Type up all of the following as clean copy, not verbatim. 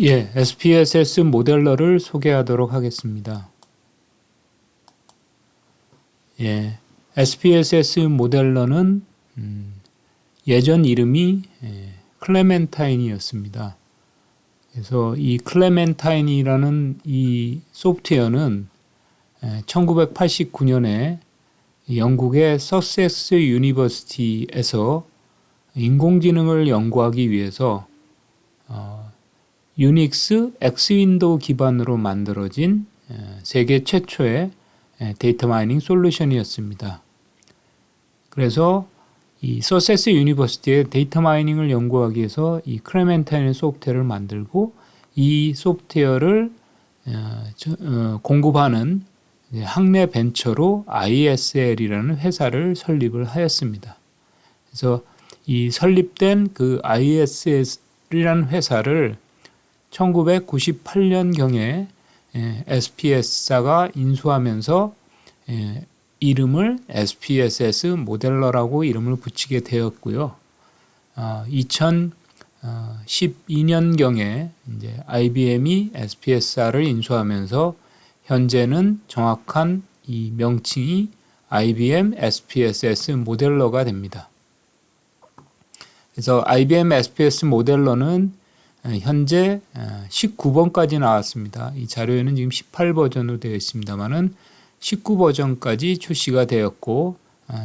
예, SPSS 모델러를 소개하도록 하겠습니다. 예, SPSS 모델러는 예전 이름이 클레멘타인이었습니다. 그래서 이 클레멘타인이라는 이 소프트웨어는 1989년에 영국의 서섹스 유니버시티에서 인공지능을 연구하기 위해서 유닉스 엑스윈도우 기반으로 만들어진 세계 최초의 데이터 마이닝 솔루션이었습니다. 그래서 이 서섹스 유니버시티의 데이터 마이닝을 연구하기 위해서 이 클레멘타인 소프트웨어를 만들고 이 소프트웨어를 공급하는 학내 벤처로 ISL이라는 회사를 설립을 하였습니다. 그래서 이 설립된 그 ISL이라는 회사를 1998년경에 SPS사가 인수하면서 이름을 SPSS 모델러라고 이름을 붙이게 되었고요. 2012년경에 이제 IBM이 SPS사를 인수하면서 현재는 정확한 이 명칭이 IBM SPSS 모델러가 됩니다. 그래서 IBM SPS 모델러는 현재 19번까지 나왔습니다. 이 자료에는 지금 18버전으로 되어 있습니다만은 19버전까지 출시가 되었고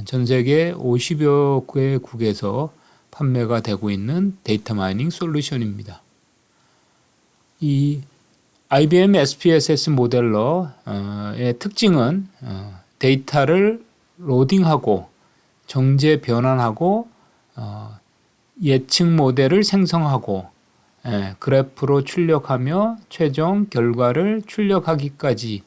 전 세계 50여 개국에서 판매가 되고 있는 데이터 마이닝 솔루션입니다. 이 IBM SPSS 모델러의 특징은 데이터를 로딩하고 정제 변환하고 예측 모델을 생성하고 그래프로 출력하며 최종 결과를 출력하기까지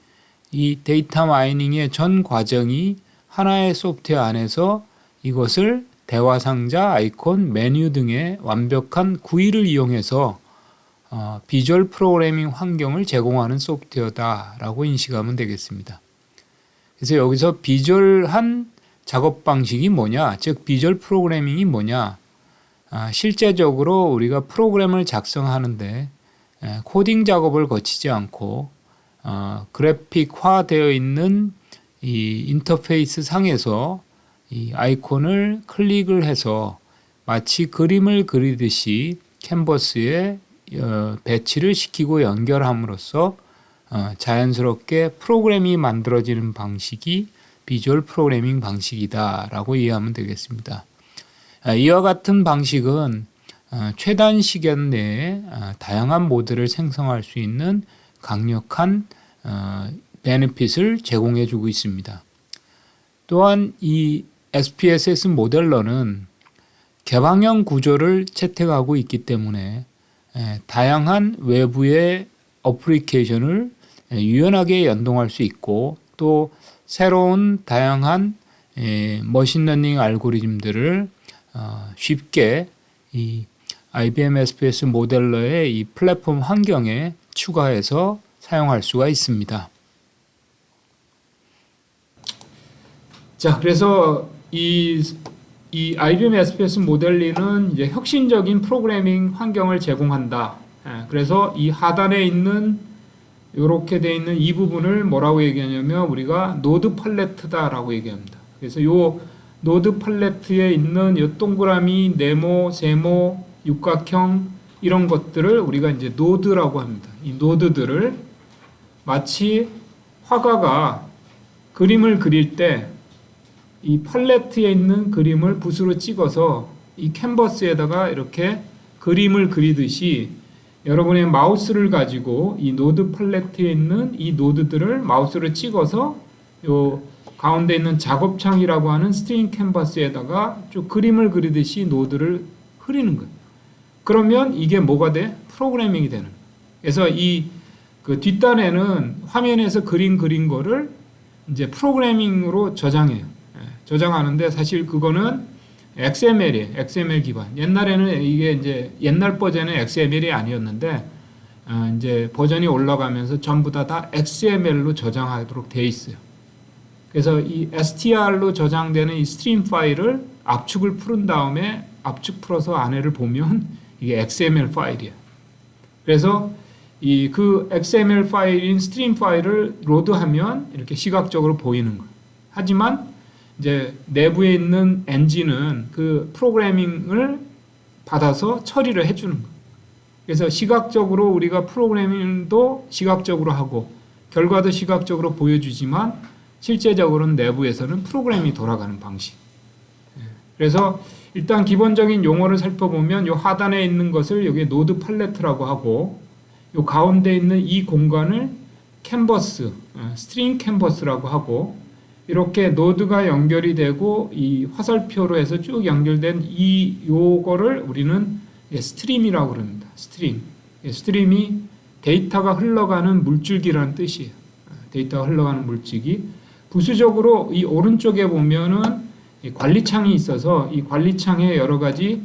이 데이터 마이닝의 전 과정이 하나의 소프트웨어 안에서 이것을 대화 상자, 아이콘, 메뉴 등의 완벽한 구의를 이용해서 비주얼 프로그래밍 환경을 제공하는 소프트웨어다라고 인식하면 되겠습니다. 그래서 여기서 비주얼한 작업 방식이 뭐냐, 즉 비주얼 프로그래밍이 뭐냐, 실제적으로 우리가 프로그램을 작성하는데 코딩 작업을 거치지 않고 그래픽화되어 있는 이 인터페이스 상에서 이 아이콘을 클릭을 해서 마치 그림을 그리듯이 캔버스에 배치를 시키고 연결함으로써 자연스럽게 프로그램이 만들어지는 방식이 비주얼 프로그래밍 방식이다라고 이해하면 되겠습니다. 이와 같은 방식은 최단 시간 내에 다양한 모드를 생성할 수 있는 강력한 베네핏을 제공해 주고 있습니다. 또한 이 SPSS 모델러는 개방형 구조를 채택하고 있기 때문에 다양한 외부의 어플리케이션을 유연하게 연동할 수 있고 또 새로운 다양한 머신러닝 알고리즘들을 쉽게 이 IBM SPS 모델러의 이 플랫폼 환경에 추가해서 사용할 수가 있습니다. 자, 그래서 이 IBM SPS 모델링은 이제 혁신적인 프로그래밍 환경을 제공한다. 그래서 이 하단에 있는 이렇게 되어 있는 이 부분을 뭐라고 얘기하냐면 우리가 노드 팔레트다라고 얘기합니다. 그래서 요 노드 팔레트에 있는 이 동그라미, 네모, 세모, 육각형 이런 것들을 우리가 이제 노드라고 합니다. 이 노드들을 마치 화가가 그림을 그릴 때 이 팔레트에 있는 그림을 붓으로 찍어서 이 캔버스에다가 이렇게 그림을 그리듯이 여러분의 마우스를 가지고 이 노드 팔레트에 있는 이 노드들을 마우스로 찍어서 요 가운데 있는 작업창이라고 하는 스트링 캔버스에다가 쭉 그림을 그리듯이 노드를 흐리는 거예요. 그러면 이게 뭐가 돼? 프로그래밍이 되는 거예요. 그래서 이 그 뒷단에는 화면에서 그린 거를 이제 프로그래밍으로 저장해요. 저장하는데 사실 그거는 XML이에요. XML 기반. 옛날에는 이게 이제 옛날 버전은 XML이 아니었는데 이제 버전이 올라가면서 전부 다 XML로 저장하도록 돼 있어요. 그래서 이 str로 저장되는 이 스트림 파일을 압축을 풀은 다음에 압축 풀어서 안에를 보면 이게 XML 파일이야. 그래서 그 XML 파일인 스트림 파일을 로드하면 이렇게 시각적으로 보이는 거예요. 하지만 이제 내부에 있는 엔진은 그 프로그래밍을 받아서 처리를 해주는 거예요. 그래서 시각적으로 우리가 프로그래밍도 시각적으로 하고 결과도 시각적으로 보여주지만 실제적으로는 내부에서는 프로그램이 돌아가는 방식. 그래서 일단 기본적인 용어를 살펴보면 이 하단에 있는 것을 여기 노드 팔레트라고 하고 이 가운데 있는 이 공간을 캔버스, 스트링 캔버스라고 하고 이렇게 노드가 연결이 되고 이 화살표로 해서 쭉 연결된 요거를 우리는 스트림이라고 그럽니다. 스트림. 스트림이 데이터가 흘러가는 물줄기라는 뜻이에요. 데이터가 흘러가는 물줄기. 부수적으로 이 오른쪽에 보면은 관리창이 있어서 이 관리창에 여러 가지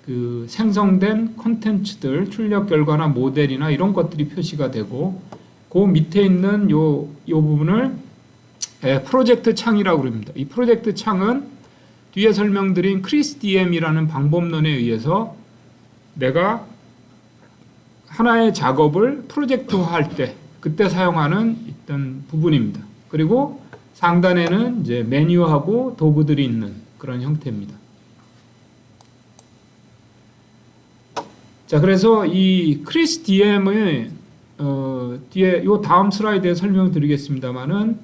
그 생성된 콘텐츠들, 출력 결과나 모델이나 이런 것들이 표시가 되고 그 밑에 있는 요 부분을 프로젝트 창이라고 그럽니다. 이 프로젝트 창은 뒤에 설명드린 크리스DM이라는 방법론에 의해서 내가 하나의 작업을 프로젝트화할 때 그때 사용하는 어떤 부분입니다. 그리고 상단에는 이제 메뉴하고 도구들이 있는 그런 형태입니다. 자, 그래서 이 크리스DM의 뒤에 요 다음 슬라이드에 설명드리겠습니다만은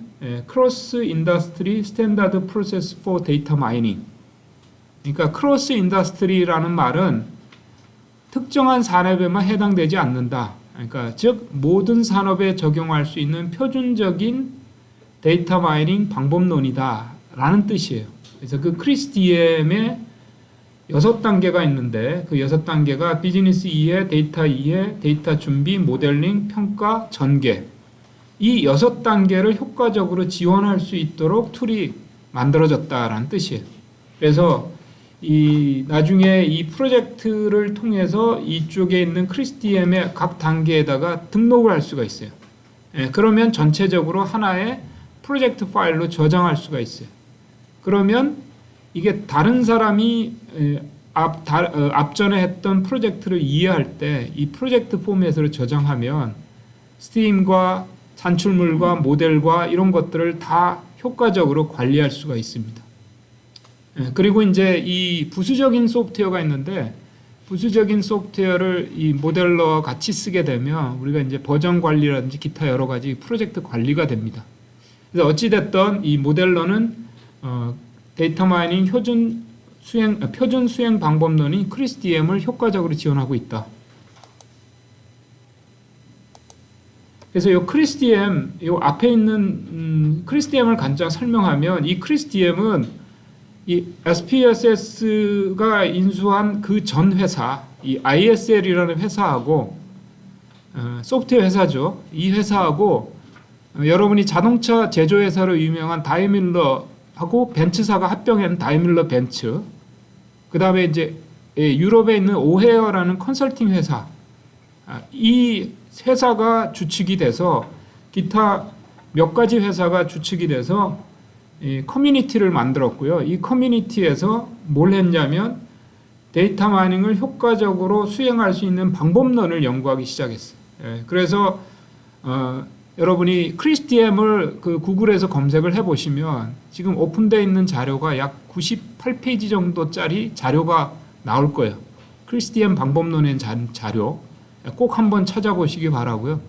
크로스 인더스트리 스탠다드 프로세스 포 데이터 마이닝. 그러니까 크로스 인더스트리라는 말은 특정한 산업에만 해당되지 않는다. 그러니까 즉 모든 산업에 적용할 수 있는 표준적인 데이터 마이닝 방법론이다 라는 뜻이에요. 그래서 그 크리스DM에 6단계가 있는데 그 6단계가 비즈니스 이해, 데이터 이해, 데이터 준비, 모델링, 평가, 전개 이 6단계를 효과적으로 지원할 수 있도록 툴이 만들어졌다라는 뜻이에요. 그래서 나중에 이 프로젝트를 통해서 이쪽에 있는 크리스DM의 각 단계에다가 등록을 할 수가 있어요. 그러면 전체적으로 하나의 프로젝트 파일로 저장할 수가 있어요. 그러면 이게 다른 사람이 앞전에 했던 프로젝트를 이해할 때 이 프로젝트 포맷으로 저장하면 스트림과 산출물과 모델과 이런 것들을 다 효과적으로 관리할 수가 있습니다. 그리고 이제 이 부수적인 소프트웨어가 있는데 부수적인 소프트웨어를 이 모델러와 같이 쓰게 되면 우리가 이제 버전 관리라든지 기타 여러 가지 프로젝트 관리가 됩니다. 그래서 어찌됐든 이 모델러는 데이터 마이닝 표준 수행 방법론인 크리스DM을 효과적으로 지원하고 있다. 그래서 이 크리스DM, 이 앞에 있는 크리스DM을 간략 설명하면 이 크리스DM은 이 SPSS가 인수한 그 전 회사, 이 ISL이라는 회사하고 소프트웨어 회사죠. 이 회사하고 여러분이 자동차 제조회사로 유명한 다이밀러하고 벤츠사가 합병한 다이밀러 벤츠, 그 다음에 이제 유럽에 있는 오헤어라는 컨설팅 회사, 이 회사가 주축이 돼서 기타 몇 가지 회사가 주축이 돼서 이 커뮤니티를 만들었고요. 이 커뮤니티에서 뭘 했냐면 데이터 마이닝을 효과적으로 수행할 수 있는 방법론을 연구하기 시작했어요. 그래서 여러분이 크리스DM을 그 구글에서 검색을 해보시면 지금 오픈되어 있는 자료가 약 98페이지 정도짜리 자료가 나올 거예요. 크리스DM 방법론의 자료 꼭 한번 찾아보시기 바라고요.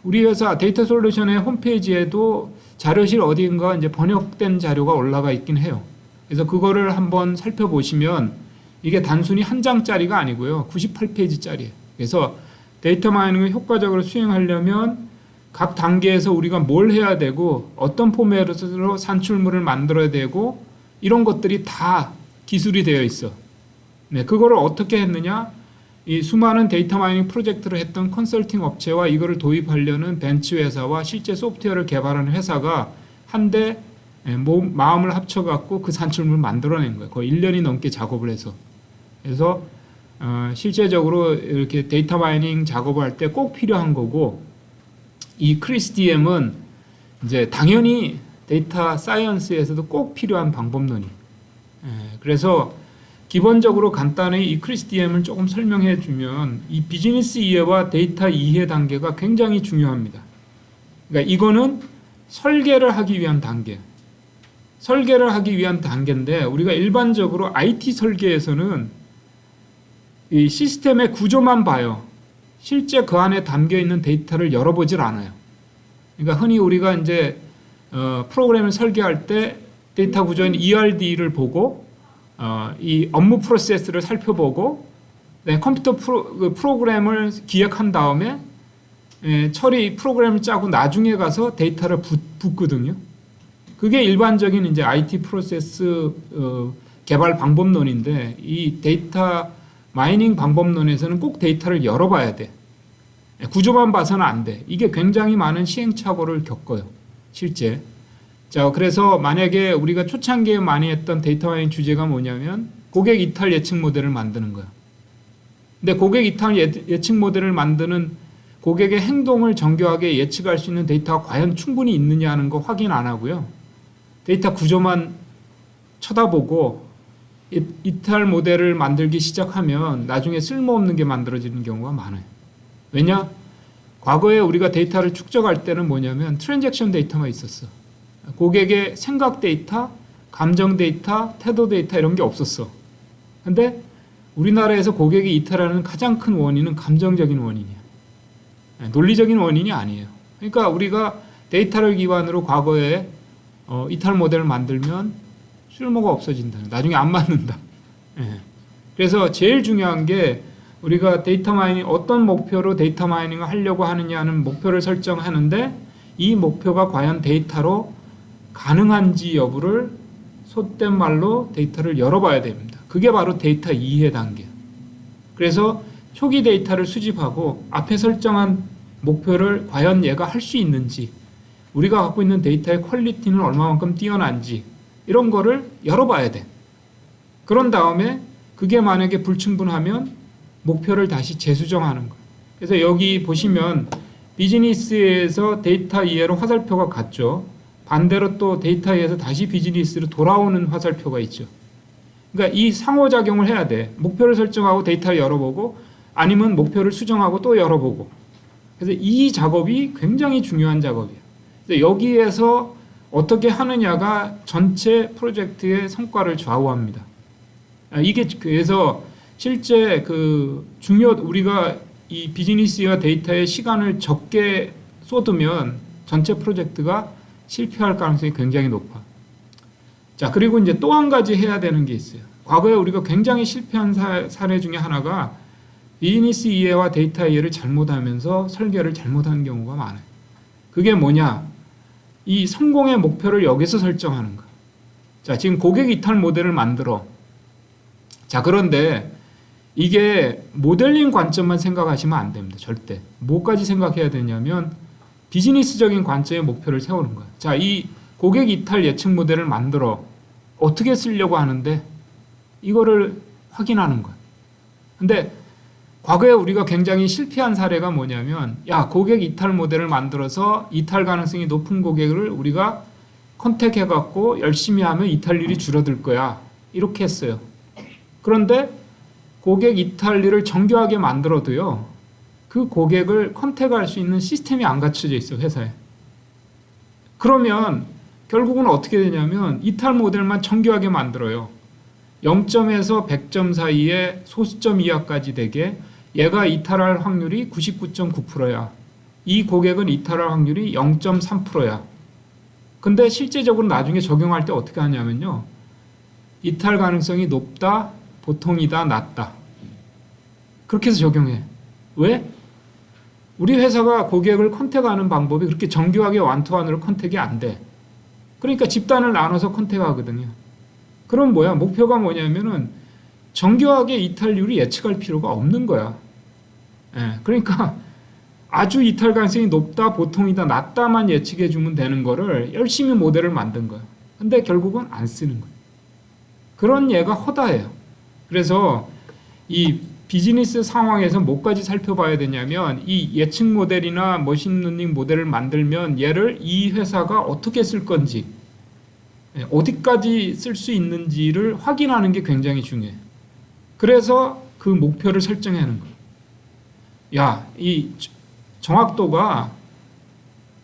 우리 회사 데이터 솔루션의 홈페이지에도 자료실 어디인가 이제 번역된 자료가 올라가 있긴 해요. 그래서 그거를 한번 살펴보시면 이게 단순히 한 장짜리가 아니고요. 98페이지짜리예요. 그래서 데이터 마이닝을 효과적으로 수행하려면 각 단계에서 우리가 뭘 해야 되고 어떤 포맷으로 산출물을 만들어야 되고 이런 것들이 다 기술이 되어 있어. 네, 그거를 어떻게 했느냐? 이 수많은 데이터 마이닝 프로젝트를 했던 컨설팅 업체와 이거를 도입하려는 벤츠 회사와 실제 소프트웨어를 개발하는 회사가 한데 마음을 합쳐갖고 그 산출물을 만들어낸 거예요. 거의 1년이 넘게 작업을 해서. 그래서 실제적으로 이렇게 데이터 마이닝 작업을 할 때 꼭 필요한 거고, 이 크리스DM은 이제 당연히 데이터 사이언스에서도 꼭 필요한 방법론이에요. 그래서 기본적으로 간단히 이 크리스DM을 조금 설명해 주면 이 비즈니스 이해와 데이터 이해 단계가 굉장히 중요합니다. 그러니까 이거는 설계를 하기 위한 단계. 설계를 하기 위한 단계인데 우리가 일반적으로 IT 설계에서는 이 시스템의 구조만 봐요. 실제 그 안에 담겨 있는 데이터를 열어보질 않아요. 그러니까 흔히 우리가 이제 프로그램을 설계할 때 데이터 구조인 ERD를 보고 이 업무 프로세스를 살펴보고 컴퓨터 프로그램을 기획한 다음에 처리 프로그램을 짜고 나중에 가서 데이터를 붓거든요. 그게 일반적인 이제 IT 프로세스 개발 방법론인데 이 데이터 마이닝 방법론에서는 꼭 데이터를 열어봐야 돼. 구조만 봐서는 안 돼. 이게 굉장히 많은 시행착오를 겪어요. 실제. 자, 그래서 만약에 우리가 초창기에 많이 했던 데이터 마이닝 주제가 뭐냐면 고객 이탈 예측 모델을 만드는 거야. 근데 고객 이탈 예측 모델을 만드는 고객의 행동을 정교하게 예측할 수 있는 데이터가 과연 충분히 있느냐 하는 거 확인 안 하고요. 데이터 구조만 쳐다보고 이탈 모델을 만들기 시작하면 나중에 쓸모없는 게 만들어지는 경우가 많아요. 왜냐? 과거에 우리가 데이터를 축적할 때는 뭐냐면 트랜잭션 데이터만 있었어. 고객의 생각 데이터, 감정 데이터, 태도 데이터 이런 게 없었어. 근데 우리나라에서 고객이 이탈하는 가장 큰 원인은 감정적인 원인이야. 논리적인 원인이 아니에요. 그러니까 우리가 데이터를 기반으로 과거에 이탈 모델을 만들면 쓸모가 없어진다. 나중에 안 맞는다. 그래서 제일 중요한 게 우리가 데이터 마이닝 어떤 목표로 데이터 마이닝을 하려고 하느냐는 목표를 설정하는데 이 목표가 과연 데이터로 가능한지 여부를 속된 말로 데이터를 열어봐야 됩니다. 그게 바로 데이터 이해 단계. 그래서 초기 데이터를 수집하고 앞에 설정한 목표를 과연 얘가 할 수 있는지 우리가 갖고 있는 데이터의 퀄리티는 얼마만큼 뛰어난지 이런 거를 열어봐야 돼. 그런 다음에 그게 만약에 불충분하면 목표를 다시 재수정하는 거예요. 그래서 여기 보시면 비즈니스에서 데이터 이해로 화살표가 같죠. 반대로 또 데이터 이해에서 다시 비즈니스로 돌아오는 화살표가 있죠. 그러니까 이 상호작용을 해야 돼. 목표를 설정하고 데이터를 열어보고 아니면 목표를 수정하고 또 열어보고. 그래서 이 작업이 굉장히 중요한 작업이에요. 그래서 여기에서 어떻게 하느냐가 전체 프로젝트의 성과를 좌우합니다. 이게 그래서 실제 우리가 이 비즈니스와 데이터에 시간을 적게 쏟으면 전체 프로젝트가 실패할 가능성이 굉장히 높아. 자, 그리고 이제 또 한 가지 해야 되는 게 있어요. 과거에 우리가 굉장히 실패한 사례 중에 하나가 비즈니스 이해와 데이터 이해를 잘못하면서 설계를 잘못한 경우가 많아요. 그게 뭐냐? 이 성공의 목표를 여기서 설정하는 거야. 자, 지금 고객 이탈 모델을 만들어. 자, 그런데 이게 모델링 관점만 생각하시면 안 됩니다. 절대. 뭐까지 생각해야 되냐면 비즈니스적인 관점의 목표를 세우는 거야. 자, 이 고객 이탈 예측 모델을 만들어. 어떻게 쓰려고 하는데 이거를 확인하는 거야. 근데 과거에 우리가 굉장히 실패한 사례가 뭐냐면 고객 이탈 모델을 만들어서 이탈 가능성이 높은 고객을 우리가 컨택해 갖고 열심히 하면 이탈률이 줄어들 거야. 이렇게 했어요. 그런데 고객 이탈률을 정교하게 만들어도요. 그 고객을 컨택할 수 있는 시스템이 안 갖춰져 있어, 회사에. 그러면 결국은 어떻게 되냐면 이탈 모델만 정교하게 만들어요. 0점에서 100점 사이에 소수점 이하까지 되게 얘가 이탈할 확률이 99.9%야. 이 고객은 이탈할 확률이 0.3%야. 근데 실제적으로 나중에 적용할 때 어떻게 하냐면요. 이탈 가능성이 높다, 보통이다, 낮다. 그렇게 해서 적용해. 왜? 우리 회사가 고객을 컨택하는 방법이 그렇게 정교하게 완투원으로 컨택이 안 돼. 그러니까 집단을 나눠서 컨택하거든요. 그럼 뭐야? 목표가 뭐냐면은 정교하게 이탈률이 예측할 필요가 없는 거야. 그러니까 아주 이탈 가능성이 높다, 보통이다, 낮다만 예측해 주면 되는 거를 열심히 모델을 만든 거야. 근데 결국은 안 쓰는 거야. 그런 예가 허다해요. 그래서 이 비즈니스 상황에서 뭐까지 살펴봐야 되냐면 이 예측 모델이나 머신러닝 모델을 만들면 얘를 이 회사가 어떻게 쓸 건지 어디까지 쓸 수 있는지를 확인하는 게 굉장히 중요해요. 그래서 그 목표를 설정하는 거예요. 야, 이 정확도가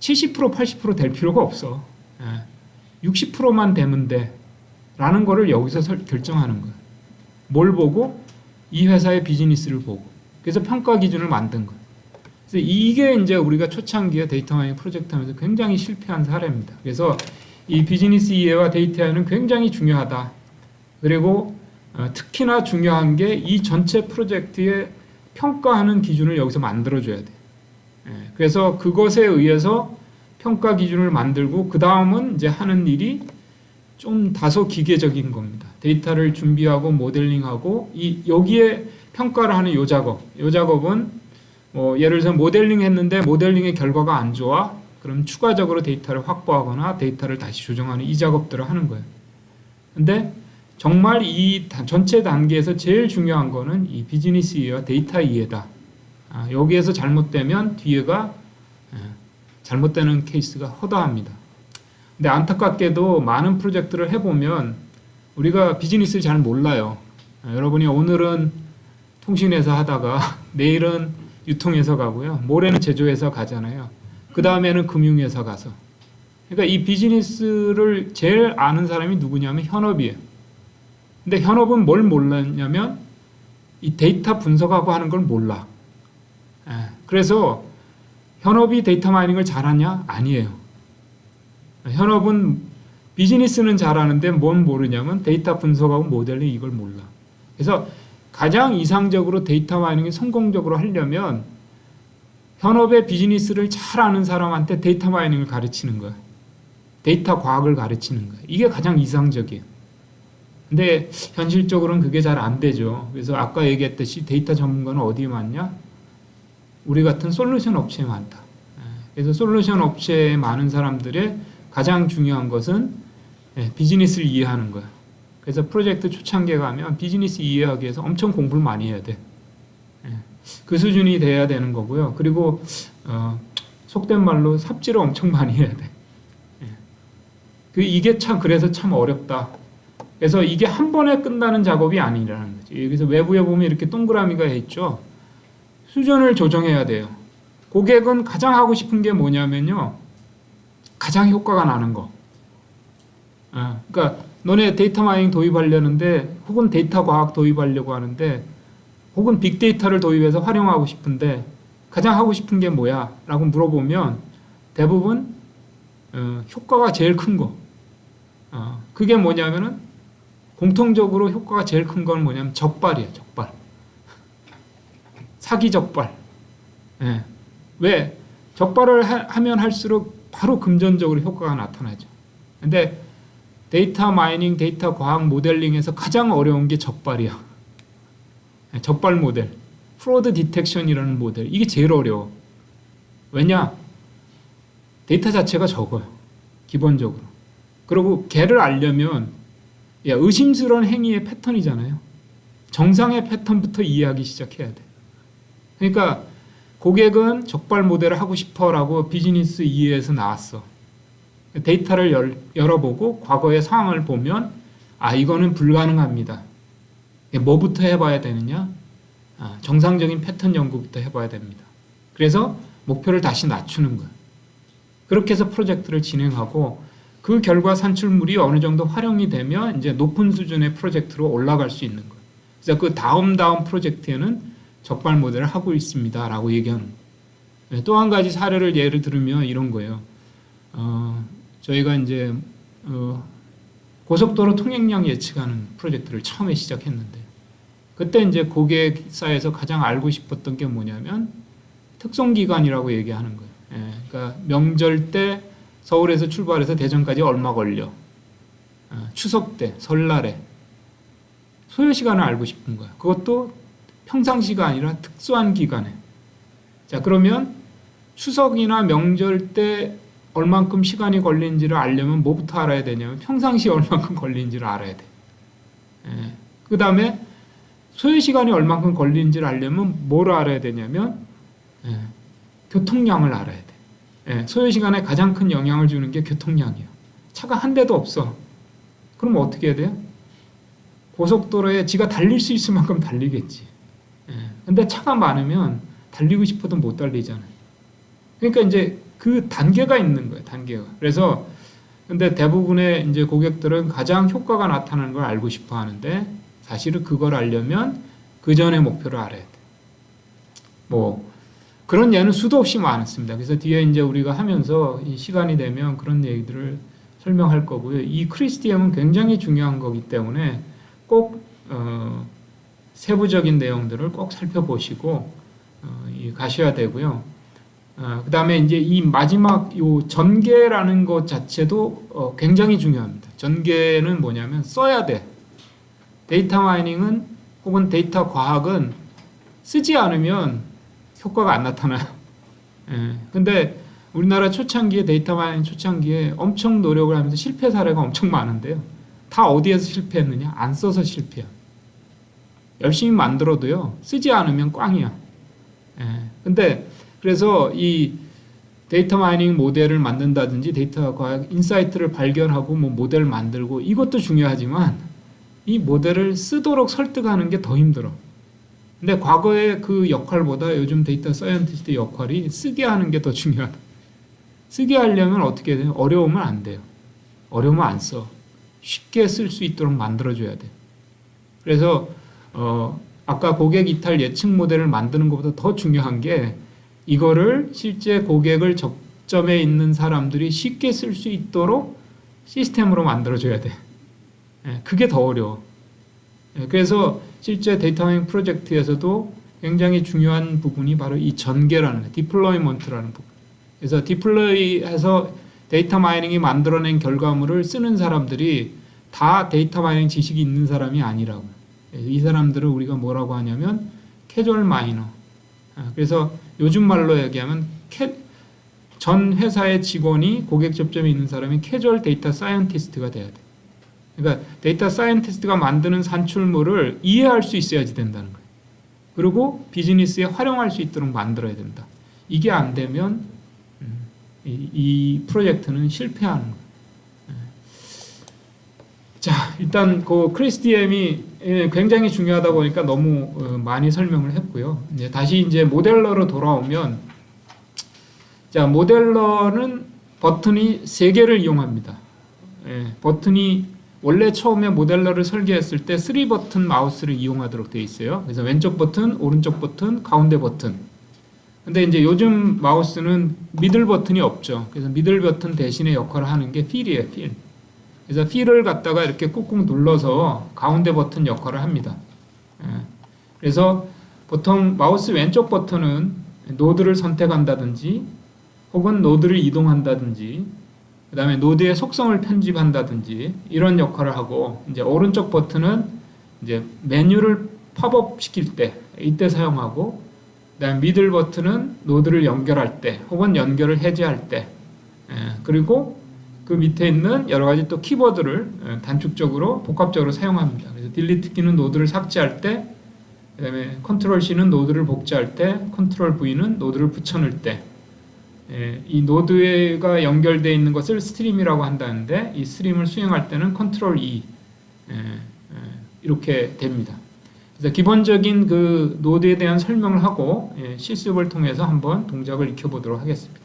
70% 80%될 필요가 없어. 60%만 되면 돼. 라는 거를 여기서 결정하는 거예요. 뭘 보고? 이 회사의 비즈니스를 보고. 그래서 평가 기준을 만든 거예요. 그래서 이게 이제 우리가 초창기에 데이터 마이닝 프로젝트 하면서 굉장히 실패한 사례입니다. 그래서 이 비즈니스 이해와 데이터 이해는 굉장히 중요하다. 그리고 특히나 중요한 게 이 전체 프로젝트의 평가하는 기준을 여기서 만들어줘야 돼. 그래서 그것에 의해서 평가 기준을 만들고 그 다음은 이제 하는 일이 좀 다소 기계적인 겁니다. 데이터를 준비하고 모델링하고 여기에 평가를 하는 요 작업은 예를 들어서 모델링 했는데 모델링의 결과가 안 좋아. 그럼 추가적으로 데이터를 확보하거나 데이터를 다시 조정하는 이 작업들을 하는 거예요. 근데 정말 이 전체 단계에서 제일 중요한 거는 이 비즈니스 이해와 데이터 이해다. 여기에서 잘못되면 뒤에가 잘못되는 케이스가 허다합니다. 근데 안타깝게도 많은 프로젝트를 해보면 우리가 비즈니스를 잘 몰라요. 여러분이 오늘은 통신회사 하다가 내일은 유통회사 가고요. 모레는 제조회사 가잖아요. 그 다음에는 금융회사 가서. 그러니까 이 비즈니스를 제일 아는 사람이 누구냐면 현업이에요. 근데 현업은 뭘 몰랐냐면 이 데이터 분석하고 하는 걸 몰라. 그래서 현업이 데이터 마이닝을 잘하냐? 아니에요. 현업은 비즈니스는 잘하는데 뭔 모르냐면 데이터 분석하고 모델링 이걸 몰라. 그래서 가장 이상적으로 데이터 마이닝이 성공적으로 하려면 현업의 비즈니스를 잘 아는 사람한테 데이터 마이닝을 가르치는 거야. 데이터 과학을 가르치는 거야. 이게 가장 이상적이에요. 근데 현실적으로는 그게 잘 안 되죠. 그래서 아까 얘기했듯이 데이터 전문가는 어디에 많냐? 우리 같은 솔루션 업체에 많다. 그래서 솔루션 업체에 많은 사람들의 가장 중요한 것은 비즈니스를 이해하는 거야. 그래서 프로젝트 초창기에 가면 비즈니스 이해하기 위해서 엄청 공부를 많이 해야 돼. 그 수준이 돼야 되는 거고요. 그리고 속된 말로 삽질을 엄청 많이 해야 돼. 이게 그래서 참 어렵다. 그래서 이게 한 번에 끝나는 작업이 아니라는 거지. 여기서 외부에 보면 이렇게 동그라미가 있죠. 수준을 조정해야 돼요. 고객은 가장 하고 싶은 게 뭐냐면요. 가장 효과가 나는 거. 그러니까 너네 데이터 마이닝 도입하려는데 혹은 데이터 과학 도입하려고 하는데 혹은 빅데이터를 도입해서 활용하고 싶은데 가장 하고 싶은 게 뭐야? 라고 물어보면 대부분 효과가 제일 큰 거. 그게 뭐냐면은 공통적으로 효과가 제일 큰 건 뭐냐면 적발이에요. 적발. 사기 적발. 왜? 적발을 하면 할수록 바로 금전적으로 효과가 나타나죠. 근데 데이터 마이닝, 데이터 과학 모델링에서 가장 어려운 게 적발이야. 적발 모델. 프로드 디텍션이라는 모델. 이게 제일 어려워. 왜냐? 데이터 자체가 적어요. 기본적으로. 그리고 걔를 알려면 의심스러운 행위의 패턴이잖아요. 정상의 패턴부터 이해하기 시작해야 돼. 그러니까 고객은 적발 모델을 하고 싶어라고 비즈니스 이해에서 나왔어. 데이터를 열어보고 과거의 상황을 보면 이거는 불가능합니다. 뭐부터 해봐야 되느냐? 정상적인 패턴 연구부터 해봐야 됩니다. 그래서 목표를 다시 낮추는 거예요. 그렇게 해서 프로젝트를 진행하고 그 결과 산출물이 어느 정도 활용이 되면 이제 높은 수준의 프로젝트로 올라갈 수 있는 거예요. 그래서 그 다음 프로젝트에는 적발 모델을 하고 있습니다. 라고 얘기하는 거예요. 또 한 가지 사례를 예를 들으면 이런 거예요. 저희가 이제 고속도로 통행량 예측하는 프로젝트를 처음에 시작했는데 그때 이제 고객사에서 가장 알고 싶었던 게 뭐냐면 특송기간이라고 얘기하는 거예요. 그러니까 명절 때 서울에서 출발해서 대전까지 얼마 걸려. 추석 때, 설날에. 소요시간을 알고 싶은 거야. 그것도 평상시가 아니라 특수한 기간에. 자, 그러면 추석이나 명절 때 얼만큼 시간이 걸리는지를 알려면 뭐부터 알아야 되냐면 평상시에 얼만큼 걸리는지를 알아야 돼. 그 다음에 소요시간이 얼만큼 걸리는지를 알려면 뭘 알아야 되냐면 교통량을 알아야 돼. 소요시간에 가장 큰 영향을 주는 게 교통량이에요. 차가 한 대도 없어. 그럼 어떻게 해야 돼요? 고속도로에 지가 달릴 수 있을 만큼 달리겠지. 근데 차가 많으면 달리고 싶어도 못 달리잖아요. 그러니까 이제 그 단계가 있는 거예요, 단계가. 그래서 근데 대부분의 이제 고객들은 가장 효과가 나타나는 걸 알고 싶어 하는데 사실은 그걸 알려면 그 전에 목표를 알아야 돼. 뭐 그런 예는 수도 없이 많습니다. 그래서 뒤에 이제 우리가 하면서 이 시간이 되면 그런 얘기들을 설명할 거고요. 이 크리스티엠은 굉장히 중요한 거기 때문에 꼭 세부적인 내용들을 꼭 살펴보시고 가셔야 되고요. 그 다음에 이제 이 마지막 요 전개라는 것 자체도 굉장히 중요합니다. 전개는 뭐냐면 써야 돼. 데이터 마이닝은 혹은 데이터 과학은 쓰지 않으면 효과가 안 나타나요. 근데 우리나라 초창기에 데이터 마이닝 초창기에 엄청 노력을 하면서 실패 사례가 엄청 많은데요. 다 어디에서 실패했느냐? 안 써서 실패야. 열심히 만들어도요. 쓰지 않으면 꽝이야. 근데 그래서 이 데이터 마이닝 모델을 만든다든지 데이터 과학 인사이트를 발견하고 뭐 모델 만들고 이것도 중요하지만 이 모델을 쓰도록 설득하는 게 더 힘들어. 근데 과거의 그 역할보다 요즘 데이터 사이언티스트의 역할이 쓰게 하는 게 더 중요하다. 쓰게 하려면 어떻게 해야 돼요? 어려우면 안 돼요. 어려우면 안 써. 쉽게 쓸 수 있도록 만들어줘야 돼. 그래서 아까 고객 이탈 예측 모델을 만드는 것보다 더 중요한 게 이거를 실제 고객을 접점에 있는 사람들이 쉽게 쓸 수 있도록 시스템으로 만들어줘야 돼. 그게 더 어려워. 그래서 실제 데이터 마이닝 프로젝트에서도 굉장히 중요한 부분이 바로 이 전개라는 거, 디플로이먼트라는 부분. 그래서 디플로이해서 데이터 마이닝이 만들어낸 결과물을 쓰는 사람들이 다 데이터 마이닝 지식이 있는 사람이 아니라고. 이 사람들을 우리가 뭐라고 하냐면 캐주얼 마이너. 그래서 요즘 말로 얘기하면 전 회사의 직원이 고객 접점에 있는 사람이 캐주얼 데이터 사이언티스트가 돼야 돼. 그러니까 데이터 사이언티스트가 만드는 산출물을 이해할 수 있어야지 된다는 거예요. 그리고 비즈니스에 활용할 수 있도록 만들어야 된다. 이게 안 되면 이 프로젝트는 실패하는 거예요. 자, 일단 그 크리스티엠이 굉장히 중요하다 보니까 너무 많이 설명을 했고요. 이제 다시 이제 모델러로 돌아오면, 자, 모델러는 버튼이 3개를 이용합니다. 버튼이 원래 처음에 모델러를 설계했을 때 3버튼 마우스를 이용하도록 되어 있어요. 그래서 왼쪽 버튼, 오른쪽 버튼, 가운데 버튼. 근데 이제 요즘 마우스는 미들 버튼이 없죠. 그래서 미들 버튼 대신에 역할을 하는 게 필이에요, 필. 그래서 필을 갖다가 이렇게 꾹꾹 눌러서 가운데 버튼 역할을 합니다. 그래서 보통 마우스 왼쪽 버튼은 노드를 선택한다든지 혹은 노드를 이동한다든지 그 다음에 노드의 속성을 편집한다든지 이런 역할을 하고, 이제 오른쪽 버튼은 이제 메뉴를 팝업 시킬 때 이때 사용하고, 그 다음에 미들 버튼은 노드를 연결할 때 혹은 연결을 해제할 때, 그리고 그 밑에 있는 여러 가지 또 키보드를 단축적으로 복합적으로 사용합니다. 그래서 딜리트 키는 노드를 삭제할 때, 그 다음에 컨트롤 C는 노드를 복제할 때, 컨트롤 V는 노드를 붙여넣을 때, 이 노드가 연결되어 있는 것을 스트림이라고 한다는데 이 스트림을 수행할 때는 컨트롤 E 이렇게 됩니다. 그래서 기본적인 그 노드에 대한 설명을 하고 실습을 통해서 한번 동작을 익혀보도록 하겠습니다.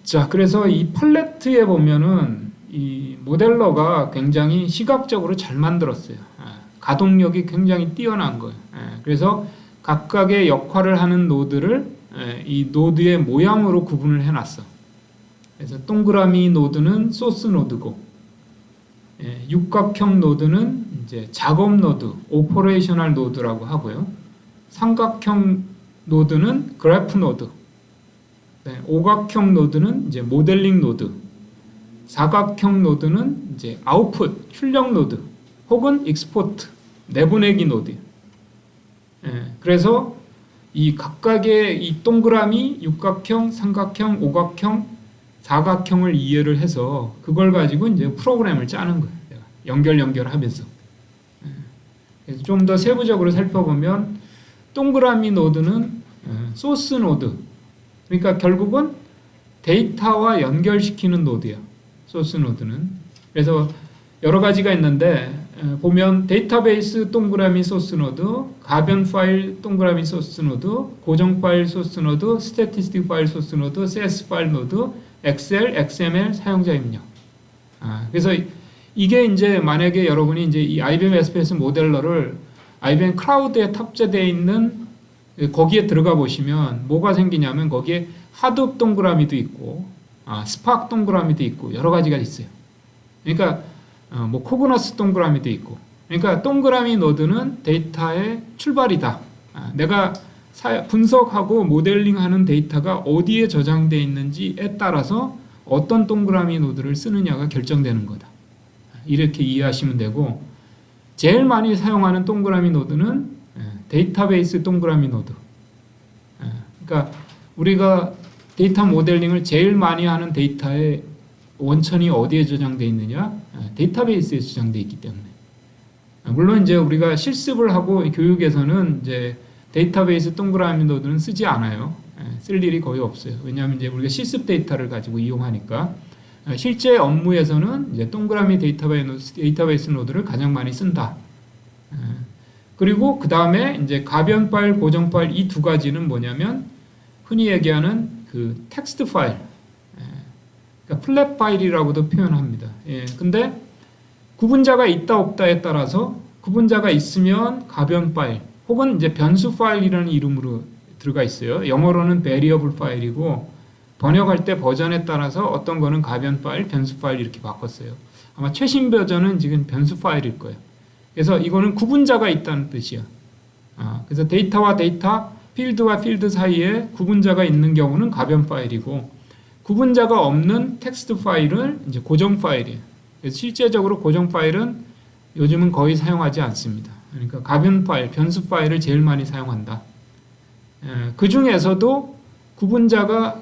자, 그래서 이 팔레트에 보면은 이 모델러가 굉장히 시각적으로 잘 만들었어요. 가동력이 굉장히 뛰어난 거예요. 그래서 각각의 역할을 하는 노드를 이 노드의 모양으로 구분을 해놨어. 그래서 동그라미 노드는 소스 노드고, 육각형 노드는 이제 작업 노드, 오퍼레이셔널 노드라고 하고요. 삼각형 노드는 그래프 노드, 오각형 노드는 이제 모델링 노드, 사각형 노드는 이제 아웃풋, 출력 노드, 혹은 익스포트, 내보내기 노드. 그래서 이 각각의 이 동그라미, 육각형, 삼각형, 오각형, 사각형을 이해를 해서 그걸 가지고 이제 프로그램을 짜는 거예요. 연결하면서. 그래서 좀 더 세부적으로 살펴보면 동그라미 노드는 소스 노드. 그러니까 결국은 데이터와 연결시키는 노드야. 소스 노드는. 그래서 여러 가지가 있는데 보면 데이터베이스 동그라미 소스 노드, 가변 파일 동그라미 소스 노드, 고정 파일 소스 노드, 스태티스틱 파일 소스 노드, CS 파일 노드, 엑셀, XML 사용자 입력. 그래서 이게 이제 만약에 여러분이 이제 이 IBM SPS 모델러를 IBM 클라우드에 탑재되어 있는 거기에 들어가 보시면 뭐가 생기냐면 거기에 하둡 동그라미도 있고 스파크 동그라미도 있고 여러 가지가 있어요. 그러니까 뭐 코그너스 동그라미도 있고. 그러니까 동그라미 노드는 데이터의 출발이다. 내가 분석하고 모델링하는 데이터가 어디에 저장되어 있는지에 따라서 어떤 동그라미 노드를 쓰느냐가 결정되는 거다. 이렇게 이해하시면 되고, 제일 많이 사용하는 동그라미 노드는 데이터베이스 동그라미 노드. 그러니까 우리가 데이터 모델링을 제일 많이 하는 데이터의 원천이 어디에 저장되어 있느냐? 데이터베이스에 저장되어 있기 때문에. 물론 이제 우리가 실습을 하고 교육에서는 이제 데이터베이스 동그라미 노드는 쓰지 않아요. 쓸 일이 거의 없어요. 왜냐하면 이제 우리가 실습 데이터를 가지고 이용하니까. 실제 업무에서는 이제 동그라미 데이터베이스 노드를 가장 많이 쓴다. 그리고 그 다음에 이제 가변 파일, 고정 파일 이 두 가지는 뭐냐면 흔히 얘기하는 그 텍스트 파일, 그러니까 플랫 파일이라고도 표현합니다. 근데 구분자가 있다 없다에 따라서 구분자가 있으면 가변 파일 혹은 이제 변수 파일이라는 이름으로 들어가 있어요. 영어로는 variable 파일이고 번역할 때 버전에 따라서 어떤 거는 가변 파일, 변수 파일 이렇게 바꿨어요. 아마 최신 버전은 지금 변수 파일일 거예요. 그래서 이거는 구분자가 있다는 뜻이야. 그래서 데이터와 데이터, 필드와 필드 사이에 구분자가 있는 경우는 가변 파일이고 구분자가 없는 텍스트 파일은 이제 고정 파일이에요. 그래서 실제적으로 고정 파일은 요즘은 거의 사용하지 않습니다. 그러니까 가변 파일, 변수 파일을 제일 많이 사용한다. 그 중에서도 구분자가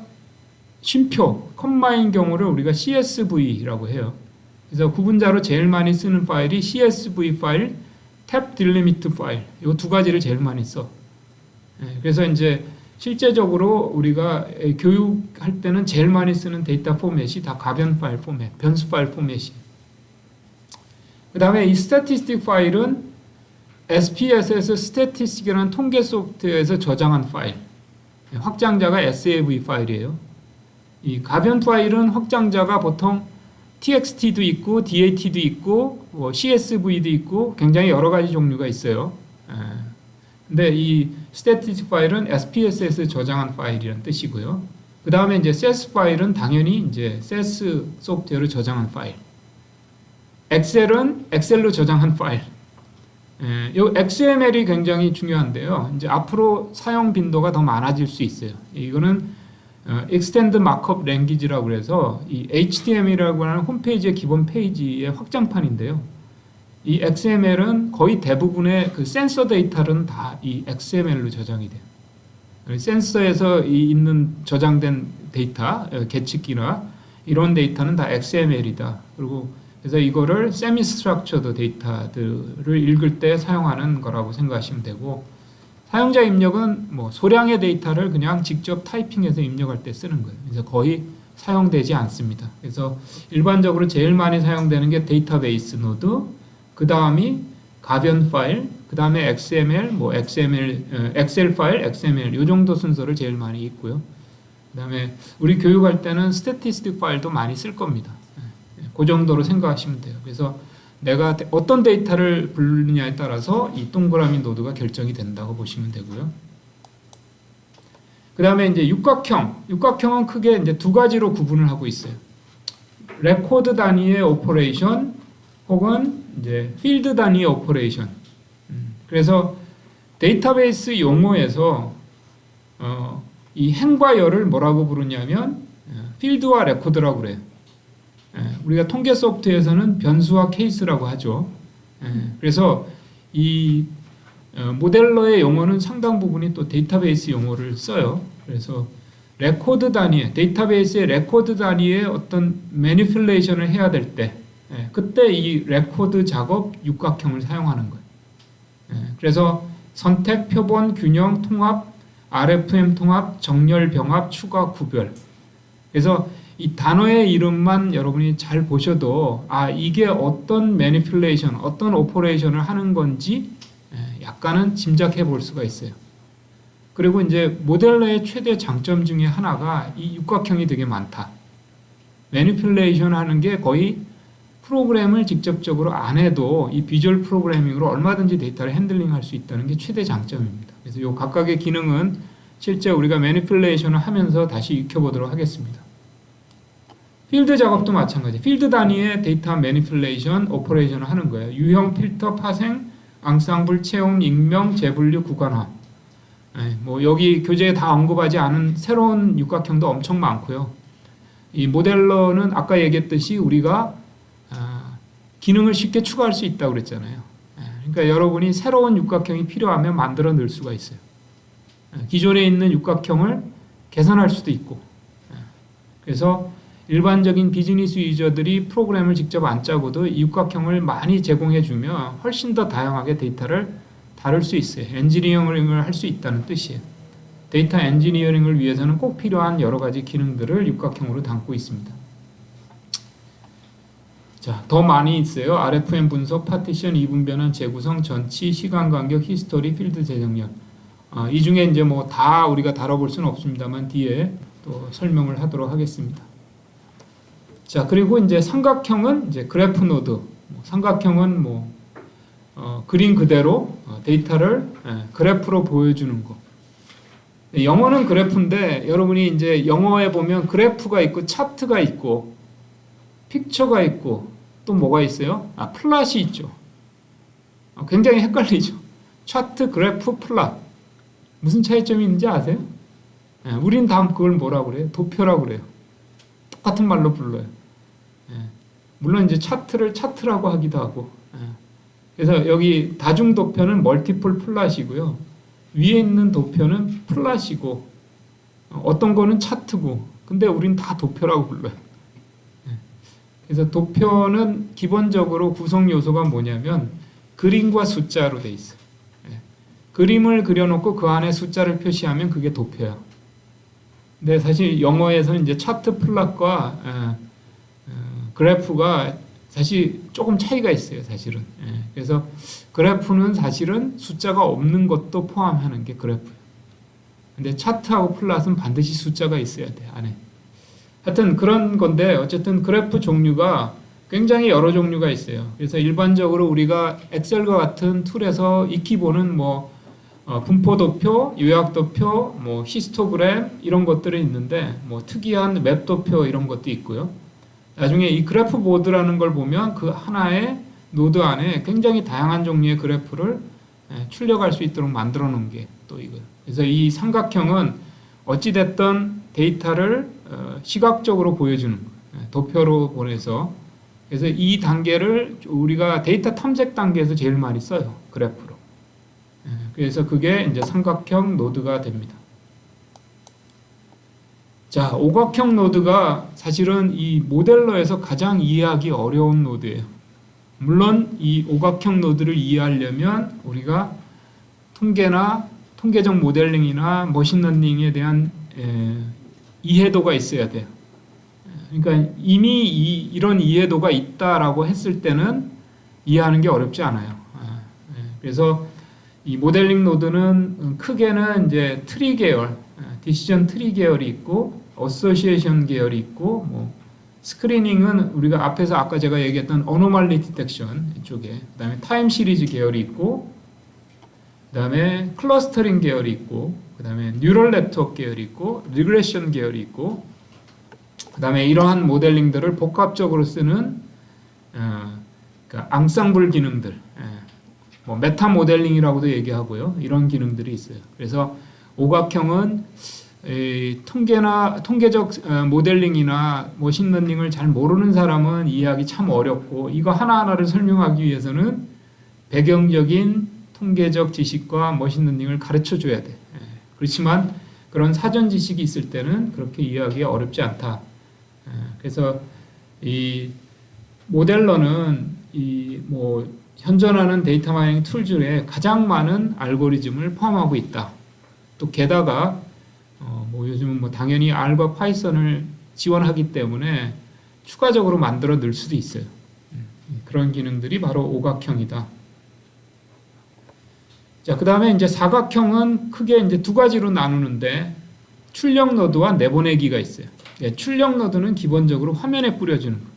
쉼표, 컴마인 경우를 우리가 CSV라고 해요. 그래서 구분자로 제일 많이 쓰는 파일이 CSV 파일, 탭 딜리미트 파일 이 두 가지를 제일 많이 써. 그래서 이제 실제적으로 우리가 교육할 때는 제일 많이 쓰는 데이터 포맷이 다 가변 파일 포맷, 변수 파일 포맷이. 그 다음에 이 스태티스틱 파일은 SPSS 스태티스틱이라는 통계 소프트웨어에서 저장한 파일. 확장자가 SAV 파일이에요. 이 가변 파일은 확장자가 보통 TXT도 있고 DAT도 있고 뭐 CSV도 있고 굉장히 여러 가지 종류가 있어요. 근데 이 스태티스틱 파일은 SPSS 저장한 파일이라는 뜻이고요. 그 다음에 이제 CS 파일은 당연히 이제 CS 소프트웨어를 저장한 파일. 엑셀은 엑셀로 저장한 파일. 이 XML이 굉장히 중요한데요. 이제 앞으로 사용 빈도가 더 많아질 수 있어요. 이거는 Extend Markup Language라고 그래서 이 HTML이라고 하는 홈페이지의 기본 페이지의 확장판인데요. 이 XML은 거의 대부분의 그 센서 데이터는 다 이 XML로 저장이 돼요. 센서에서 있는 저장된 데이터, 계측기나 이런 데이터는 다 XML이다. 그리고 그래서 이거를 semi-structured 데이터들을 읽을 때 사용하는 거라고 생각하시면 되고, 사용자 입력은 뭐 소량의 데이터를 그냥 직접 타이핑해서 입력할 때 쓰는 거예요. 그래서 거의 사용되지 않습니다. 그래서 일반적으로 제일 많이 사용되는 게 데이터베이스 노드, 그 다음이 가변 파일, 그 다음에 XML, 뭐 XML, 엑셀 파일, XML 이 정도 순서를 제일 많이 있고요. 그 다음에 우리 교육할 때는 스태티스틱 파일도 많이 쓸 겁니다. 그 정도로 생각하시면 돼요. 그래서 내가 어떤 데이터를 부르느냐에 따라서 이 동그라미 노드가 결정이 된다고 보시면 되고요. 그 다음에 이제 육각형은 크게 이제 두 가지로 구분을 하고 있어요. 레코드 단위의 오퍼레이션 혹은 이제 필드 단위의 오퍼레이션. 그래서 데이터베이스 용어에서 이 행과 열을 뭐라고 부르냐면 필드와 레코드라고 그래요. 우리가 통계 소프트에서는 변수와 케이스라고 하죠. 그래서 이 모델러의 용어는 상당 부분이 또 데이터베이스 용어를 써요. 그래서 레코드 단위, 데이터베이스의 레코드 단위의 어떤 매니플레이션을 해야 될 때, 그때 이 레코드 작업 육각형을 사용하는 거예요. 그래서 선택, 표본, 균형, 통합, RFM 통합, 정렬, 병합, 추가, 구별. 그래서 이 단어의 이름만 여러분이 잘 보셔도 이게 어떤 매니플레이션, 어떤 오퍼레이션을 하는 건지 약간은 짐작해 볼 수가 있어요. 그리고 이제 모델러의 최대 장점 중에 하나가 이 육각형이 되게 많다. 매니플레이션 하는 게 거의 프로그램을 직접적으로 안 해도 이 비주얼 프로그래밍으로 얼마든지 데이터를 핸들링할 수 있다는 게 최대 장점입니다. 그래서 이 각각의 기능은 실제 우리가 매니플레이션을 하면서 다시 익혀보도록 하겠습니다. 필드 작업도 마찬가지. 필드 단위의 데이터 매니플레이션, 오퍼레이션을 하는 거예요. 유형, 필터, 파생, 앙상블, 채움, 익명, 재분류, 구간화. 뭐 여기 교재에 다 언급하지 않은 새로운 육각형도 엄청 많고요. 이 모델러는 아까 얘기했듯이 우리가 기능을 쉽게 추가할 수 있다고 그랬잖아요. 그러니까 여러분이 새로운 육각형이 필요하면 만들어 넣을 수가 있어요. 기존에 있는 육각형을 개선할 수도 있고. 그래서 일반적인 비즈니스 유저들이 프로그램을 직접 안 짜고도 이 육각형을 많이 제공해 주면 훨씬 더 다양하게 데이터를 다룰 수 있어요. 엔지니어링을 할 수 있다는 뜻이에요. 데이터 엔지니어링을 위해서는 꼭 필요한 여러 가지 기능들을 육각형으로 담고 있습니다. 자, 더 많이 있어요. RFM 분석, 파티션, 이분 변환, 재구성, 전치, 시간 간격, 히스토리, 필드 재정렬. 이 중에 이제 뭐 다 우리가 다뤄볼 수는 없습니다만 뒤에 또 설명을 하도록 하겠습니다. 자, 그리고 이제 삼각형은 이제 그래프 노드. 삼각형은 그림 그대로 데이터를 그래프로 보여주는 거. 영어는 그래프인데 여러분이 이제 영어에 보면 그래프가 있고 차트가 있고 픽처가 있고 또 뭐가 있어요? 플랫이 있죠. 굉장히 헷갈리죠. 차트, 그래프, 플랫. 무슨 차이점이 있는지 아세요? 우린 다음 그걸 뭐라고 그래요? 도표라고 그래요. 똑같은 말로 불러요. 물론 이제 차트를 차트라고 하기도 하고. 그래서 여기 다중도표는 멀티플 플랫이고요. 위에 있는 도표는 플랫이고 어떤 거는 차트고 근데 우린 다 도표라고 불러요. 그래서 도표는 기본적으로 구성 요소가 뭐냐면 그림과 숫자로 돼 있어요. 그림을 그려놓고 그 안에 숫자를 표시하면 그게 도표야. 근데 사실 영어에서는 이제 차트 플랫과 그래프가 사실 조금 차이가 있어요, 사실은. 그래서 그래프는 사실은 숫자가 없는 것도 포함하는 게 그래프예요. 근데 차트하고 플랫은 반드시 숫자가 있어야 돼, 안에. 하여튼 그런 건데 어쨌든 그래프 종류가 굉장히 여러 종류가 있어요. 그래서 일반적으로 우리가 엑셀과 같은 툴에서 익히 보는 분포도표, 요약도표, 히스토그램 이런 것들이 있는데 특이한 맵도표 이런 것도 있고요. 나중에 이 그래프 보드라는 걸 보면 그 하나의 노드 안에 굉장히 다양한 종류의 그래프를 출력할 수 있도록 만들어 놓은 게 또 이거예요. 그래서 이 삼각형은 어찌됐든 데이터를 시각적으로 보여주는 거예요. 도표로 보내서. 그래서 이 단계를 우리가 데이터 탐색 단계에서 제일 많이 써요. 그래프로. 그래서 그게 이제 삼각형 노드가 됩니다. 자, 오각형 노드가 사실은 이 모델러에서 가장 이해하기 어려운 노드예요. 물론 이 오각형 노드를 이해하려면 우리가 통계적 모델링이나 머신러닝에 대한 이해도가 있어야 돼요. 그러니까 이미 이런 이해도가 있다라고 했을 때는 이해하는 게 어렵지 않아요. 그래서 이 모델링 노드는 크게는 이제 트리 계열, 디시전 트리 계열이 있고 어소시에이션 계열이 있고 스크리닝은 우리가 앞에서 아까 제가 얘기했던 어노말리 디텍션 이쪽에 그다음에 타임 시리즈 계열이 있고 그다음에 클러스터링 계열이 있고 그다음에 뉴럴 네트워크 계열이 있고 리그레션 계열이 있고 그다음에 이러한 모델링들을 복합적으로 쓰는 앙상블 기능들 메타 모델링이라고도 얘기하고요. 이런 기능들이 있어요. 그래서 오각형은 통계적 모델링이나 머신러닝을 잘 모르는 사람은 이해하기 참 어렵고 이거 하나하나를 설명하기 위해서는 배경적인 통계적 지식과 머신러닝을 가르쳐 줘야 돼. 그렇지만 그런 사전 지식이 있을 때는 그렇게 이해하기가 어렵지 않다. 그래서 이 모델러는 현존하는 데이터 마이닝 툴 중에 가장 많은 알고리즘을 포함하고 있다. 또 게다가 요즘은 당연히 R과 파이썬을 지원하기 때문에 추가적으로 만들어 넣을 수도 있어요. 그런 기능들이 바로 오각형이다. 자, 그 다음에 이제 사각형은 크게 이제 두 가지로 나누는데 출력 노드와 내보내기가 있어요. 출력 노드는 기본적으로 화면에 뿌려주는 거.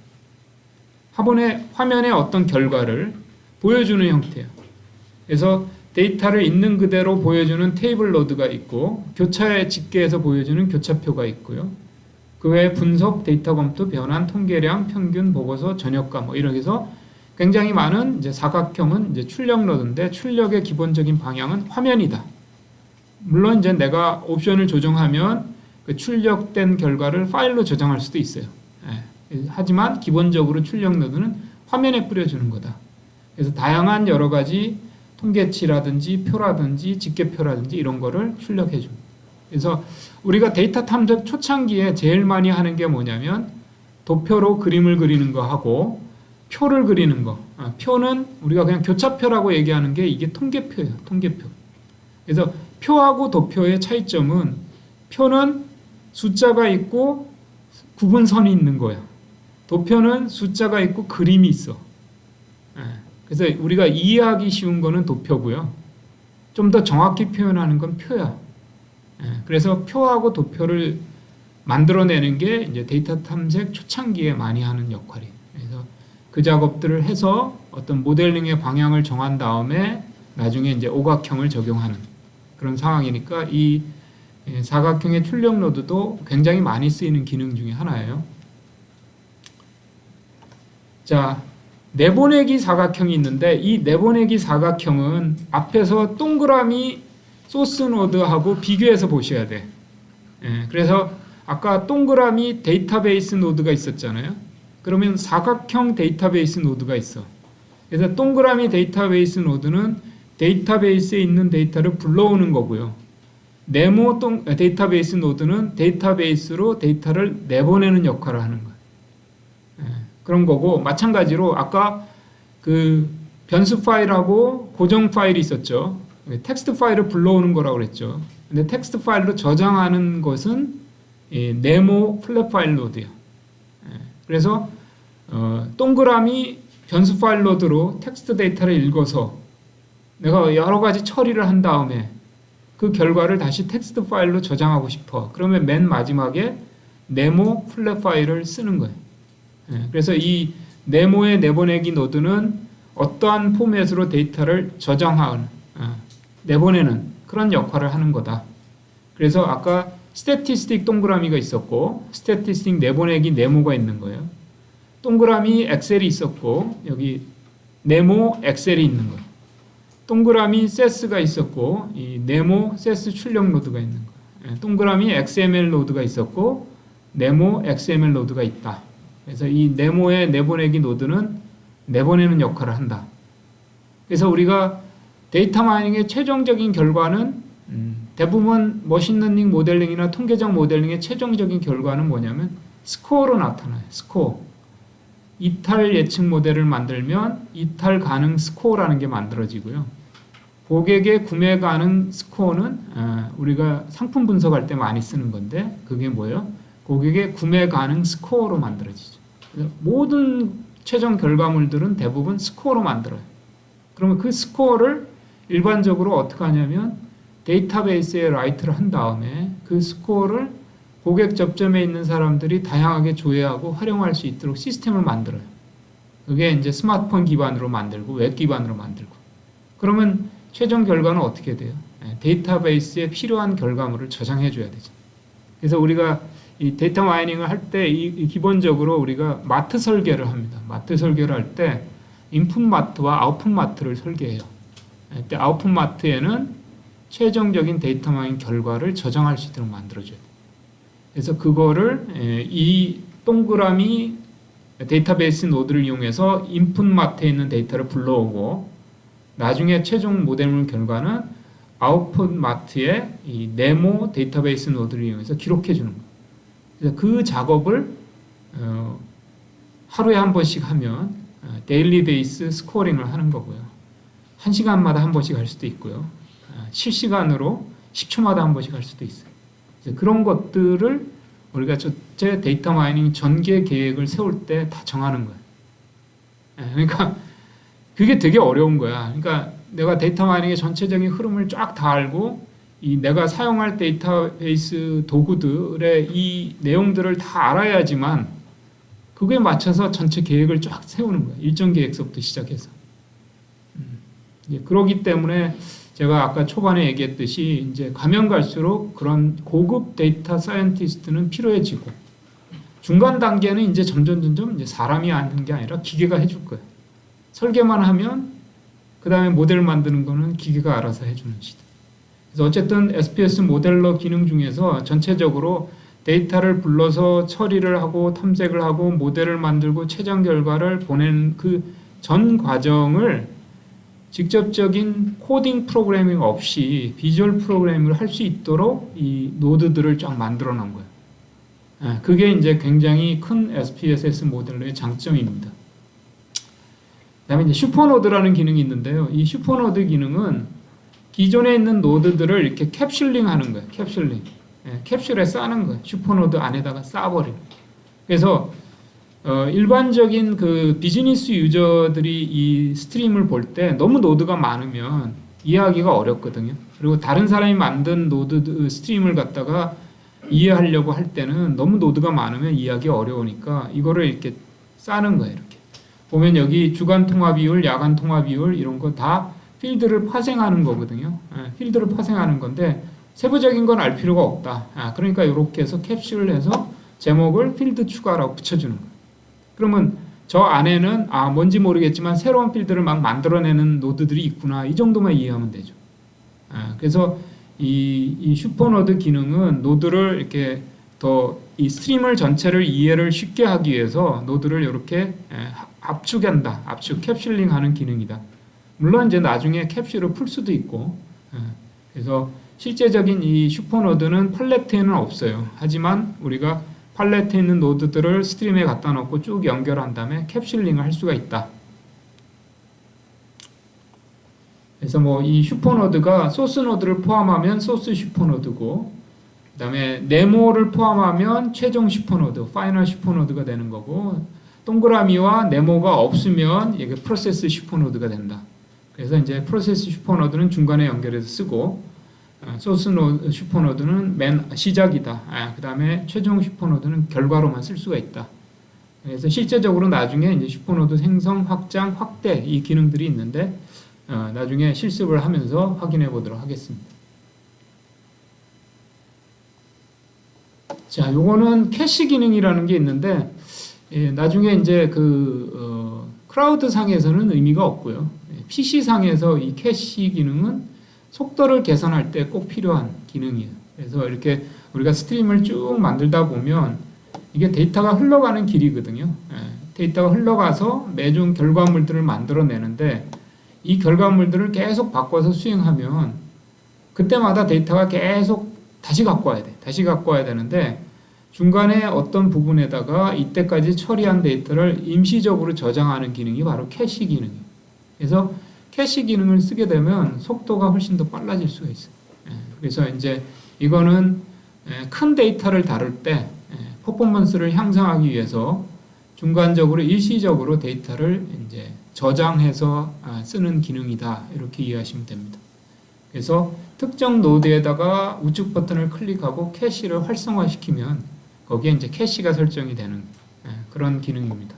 화면에 어떤 결과를 보여주는 형태예요. 그래서 데이터를 있는 그대로 보여주는 테이블 로드가 있고 교차에 집계해서 보여주는 교차표가 있고요. 그 외에 분석, 데이터 검토, 변환, 통계량, 평균, 보고서, 전역가 뭐 이렇게 해서 굉장히 많은 이제 사각형은 이제 출력 노드인데 출력의 기본적인 방향은 화면이다. 물론 이제 내가 옵션을 조정하면 그 출력된 결과를 파일로 저장할 수도 있어요. 하지만 기본적으로 출력 노드는 화면에 뿌려주는 거다. 그래서 다양한 여러 가지 통계치라든지 표라든지 집계표라든지 이런 거를 출력해 줍니다. 그래서 우리가 데이터 탐색 초창기에 제일 많이 하는 게 뭐냐면 도표로 그림을 그리는 거 하고 표를 그리는 거. 표는 우리가 그냥 교차표라고 얘기하는 게 이게 통계표예요. 통계표. 그래서 표하고 도표의 차이점은 표는 숫자가 있고 구분선이 있는 거야. 도표는 숫자가 있고 그림이 있어. 그래서 우리가 이해하기 쉬운 거는 도표고요. 좀 더 정확히 표현하는 건 표야. 그래서 표하고 도표를 만들어내는 게 이제 데이터 탐색 초창기에 많이 하는 역할이에요. 그래서 그 작업들을 해서 어떤 모델링의 방향을 정한 다음에 나중에 이제 오각형을 적용하는 그런 상황이니까 이 사각형의 출력 노드도 굉장히 많이 쓰이는 기능 중에 하나예요. 자, 내보내기 사각형이 있는데 이 내보내기 사각형은 앞에서 동그라미 소스 노드하고 비교해서 보셔야 돼. 그래서 아까 동그라미 데이터베이스 노드가 있었잖아요. 그러면 사각형 데이터베이스 노드가 있어. 그래서 동그라미 데이터베이스 노드는 데이터베이스에 있는 데이터를 불러오는 거고요. 네모 데이터베이스 노드는 데이터베이스로 데이터를 내보내는 역할을 하는 거예요. 그런 거고 마찬가지로 아까 그 변수 파일하고 고정 파일이 있었죠. 텍스트 파일을 불러오는 거라고 그랬죠. 근데 텍스트 파일로 저장하는 것은 네모 플랫 파일 로드예요. 그래서 동그라미 변수 파일 로드로 텍스트 데이터를 읽어서 내가 여러 가지 처리를 한 다음에 그 결과를 다시 텍스트 파일로 저장하고 싶어. 그러면 맨 마지막에 네모 플랫 파일을 쓰는 거예요. 그래서 이 네모의 내보내기 노드는 어떠한 포맷으로 데이터를 저장하는, 내보내는 그런 역할을 하는 거다. 그래서 아까 스태티스틱 동그라미가 있었고 스태티스틱 내보내기 네모가 있는 거예요. 동그라미 엑셀이 있었고 여기 네모 엑셀이 있는 거예요. 동그라미 세스가 있었고 이 네모 세스 출력 노드가 있는 거예요. 동그라미 XML 노드가 있었고 네모 XML 노드가 있다. 그래서 이 네모의 내보내기 노드는 내보내는 역할을 한다. 그래서 우리가 데이터 마이닝의 최종적인 결과는 대부분 머신러닝 모델링이나 통계적 모델링의 최종적인 결과는 뭐냐면 스코어로 나타나요. 스코어. 이탈 예측 모델을 만들면 이탈 가능 스코어라는 게 만들어지고요. 고객의 구매 가능 스코어는 우리가 상품 분석할 때 많이 쓰는 건데 그게 뭐예요? 고객의 구매 가능 스코어로 만들어지죠. 모든 최종 결과물들은 대부분 스코어로 만들어요. 그러면 그 스코어를 일반적으로 어떻게 하냐면 데이터베이스에 라이트를 한 다음에 그 스코어를 고객 접점에 있는 사람들이 다양하게 조회하고 활용할 수 있도록 시스템을 만들어요. 그게 이제 스마트폰 기반으로 만들고 웹 기반으로 만들고. 그러면 최종 결과는 어떻게 돼요? 데이터베이스에 필요한 결과물을 저장해 줘야 되죠. 그래서 우리가 이 데이터 마이닝을 할 때 기본적으로 우리가 마트 설계를 합니다. 마트 설계를 할 때 인풋 마트와 아웃풋 마트를 설계해요. 그때 아웃풋 마트에는 최종적인 데이터 마이닝 결과를 저장할 수 있도록 만들어줘야 돼요. 그래서 그거를 이 동그라미 데이터베이스 노드를 이용해서 인풋 마트에 있는 데이터를 불러오고 나중에 최종 모델물 결과는 아웃풋 마트에 이 네모 데이터베이스 노드를 이용해서 기록해 주는 거예요. 그래서 그 작업을 하루에 한 번씩 하면 데일리 베이스 스코어링을 하는 거고요. 1시간마다 한 번씩 할 수도 있고요. 실시간으로 10초마다 한 번씩 할 수도 있어요. 그런 것들을 우리가 전체 데이터 마이닝 전개 계획을 세울 때 다 정하는 거예요. 그러니까 그게 되게 어려운 거야. 그러니까 내가 데이터 마이닝의 전체적인 흐름을 쫙 다 알고 이 내가 사용할 데이터베이스 도구들의 이 내용들을 다 알아야지만 그거에 맞춰서 전체 계획을 쫙 세우는 거예요. 일정 계획서부터 시작해서. 그러기 때문에 제가 아까 초반에 얘기했듯이 이제 가면 갈수록 그런 고급 데이터 사이언티스트는 필요해지고 중간 단계는 이제 점점 이제 사람이 하는 게 아니라 기계가 해줄 거예요. 설계만 하면 그 다음에 모델 만드는 거는 기계가 알아서 해주는 시대. 그래서 어쨌든 SPS 모델러 기능 중에서 전체적으로 데이터를 불러서 처리를 하고 탐색을 하고 모델을 만들고 최종 결과를 보내는 그 전 과정을 직접적인 코딩 프로그래밍 없이 비주얼 프로그래밍을 할 수 있도록 이 노드들을 쫙 만들어 놓은 거예요. 그게 이제 굉장히 큰 SPSS 모델러의 장점입니다. 그다음에 이제 슈퍼노드라는 기능이 있는데요. 이 슈퍼노드 기능은 기존에 있는 노드들을 이렇게 캡슐링 하는 거예요. 캡슐링. 캡슐에 싸는 거예요. 슈퍼노드 안에다가 싸버리는. 그래서 일반적인 그 비즈니스 유저들이 이 스트림을 볼 때 너무 노드가 많으면 이해하기가 어렵거든요. 그리고 다른 사람이 만든 노드 스트림을 갖다가 이해하려고 할 때는 너무 노드가 많으면 이해하기 어려우니까 이거를 이렇게 싸는 거예요. 이렇게 보면 여기 주간 통화 비율, 야간 통화 비율 이런 거 다 필드를 파생하는 거거든요. 필드를 파생하는 건데 세부적인 건 알 필요가 없다. 그러니까 이렇게 해서 캡슐을 해서 제목을 필드 추가라고 붙여주는 거예요. 그러면 저 안에는 뭔지 모르겠지만 새로운 필드를 막 만들어내는 노드들이 있구나. 이 정도만 이해하면 되죠. 그래서 이 슈퍼노드 기능은 노드를 이렇게 더 이 스트림을 전체를 이해를 쉽게 하기 위해서 노드를 이렇게 압축한다. 압축, 캡슐링 하는 기능이다. 물론 이제 나중에 캡슐을 풀 수도 있고, 그래서 실제적인 이 슈퍼노드는 팔레트에는 없어요. 하지만 우리가 팔레트에 있는 노드들을 스트림에 갖다 놓고 쭉 연결한 다음에 캡슐링을 할 수가 있다. 그래서 뭐 이 슈퍼노드가 소스 노드를 포함하면 소스 슈퍼노드고, 그 다음에 네모를 포함하면 최종 슈퍼노드, 파이널 슈퍼노드가 되는 거고, 동그라미와 네모가 없으면 이게 프로세스 슈퍼노드가 된다. 그래서 이제 프로세스 슈퍼노드는 중간에 연결해서 쓰고, 소스 노드, 슈퍼노드는 맨 시작이다. 그 다음에 최종 슈퍼노드는 결과로만 쓸 수가 있다. 그래서 실제적으로 나중에 이제 슈퍼노드 생성, 확장, 확대 이 기능들이 있는데 나중에 실습을 하면서 확인해 보도록 하겠습니다. 자, 요거는 캐시 기능이라는 게 있는데 나중에 이제 크라우드 상에서는 의미가 없고요. PC 상에서 이 캐시 기능은 속도를 개선할 때 꼭 필요한 기능이에요. 그래서 이렇게 우리가 스트림을 쭉 만들다 보면 이게 데이터가 흘러가는 길이거든요. 데이터가 흘러가서 매종 결과물들을 만들어내는데 이 결과물들을 계속 바꿔서 수행하면 그때마다 데이터가 계속 다시 갖고 와야 돼. 다시 갖고 와야 되는데 중간에 어떤 부분에다가 이때까지 처리한 데이터를 임시적으로 저장하는 기능이 바로 캐시 기능이에요. 그래서 캐시 기능을 쓰게 되면 속도가 훨씬 더 빨라질 수가 있어요. 그래서 이제 이거는 큰 데이터를 다룰 때 퍼포먼스를 향상하기 위해서 중간적으로 일시적으로 데이터를 이제 저장해서 쓰는 기능이다. 이렇게 이해하시면 됩니다. 그래서 특정 노드에다가 우측 버튼을 클릭하고 캐시를 활성화시키면 거기에 이제 캐시가 설정이 되는 그런 기능입니다.